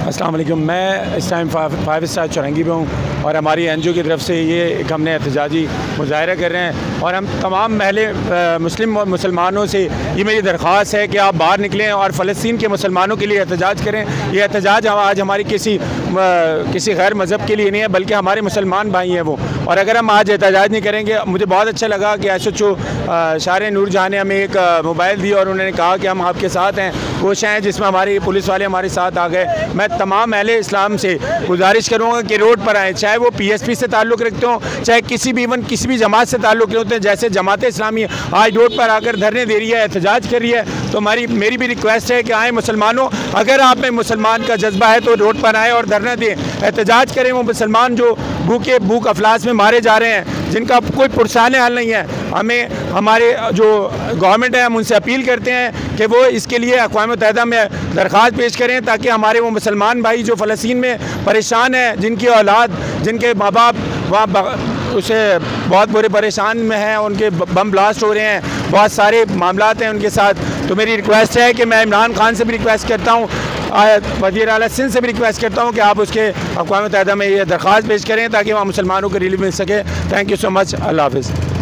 अस्सलाम वालेकुम। मैं इस टाइम 5 स्टार चौरंगी पे हूँ और हमारी NGO की तरफ से ये एक हमने एहतजाजी मुजाहरा कर रहे हैं और हम तमाम महले मुस्लिम और मुसलमानों से ये मेरी दरख्वास्त है कि आप बाहर निकलें और फ़लस्तीन के मुसलमानों के लिए एहतजाज करें। ये एहतजाज आज हमारी किसी गैर मज़हब के लिए नहीं है, बल्कि हमारे मुसलमान भाई हैं वो। और अगर हम आज एहतजाज नहीं करेंगे, मुझे बहुत अच्छा लगा कि SHO शार नूर जहाँ ने हमें एक मोबाइल दी और उन्होंने कहा कि हम आपके साथ हैं, कोश हैं, जिसमें हमारी पुलिस वाले हमारे साथ आ गए। मैं तमाम अहले इस्लाम से गुजारिश करूँगा कि रोड पर आएँ, चाहे वो PSP से ताल्लुक़ रखते हों, चाहे किसी भी जमात से ताल्लुक़ रखते हैं। जैसे जमात इस्लामी आज रोड पर आकर धरने दे रही है, एहतजाज कर रही है, तो मेरी भी रिक्वेस्ट है कि आए मुसलमानों, अगर आप में मुसलमान का जज्बा है तो रोड पर आए और धरना दें, एहतजाज करें। वो मुसलमान जो भूख अफलास में मारे जा रहे हैं, जिनका कोई पुरसान हल नहीं है, हमें हमारे जो गवर्नमेंट है हम उनसे अपील करते हैं कि वो इसके लिए अक़वाम मुत्तहिदा में दरख्वास्त पेश करें, ताकि हमारे वो मुसलमान भाई जो फ़लस्तीन में परेशान हैं, जिनकी औलाद, जिनके माँ बाप वहाँ उसे बहुत बुरे परेशान में हैं, उनके बम ब्लास्ट हो रहे हैं, बहुत सारे मामलात हैं उनके साथ। तो मेरी रिक्वेस्ट है कि मैं इमरान खान से भी रिक्वेस्ट करता हूँ, वज़ीर आला सिंध से भी रिक्वेस्ट करता हूँ कि आप उसके अक़वाम मुत्तहिदा में ये दरख्वास्त पेश करें ताकि वहाँ मुसलमानों को रिलीफ मिल सके। Thank you so much. अल्लाह हाफ़िज़।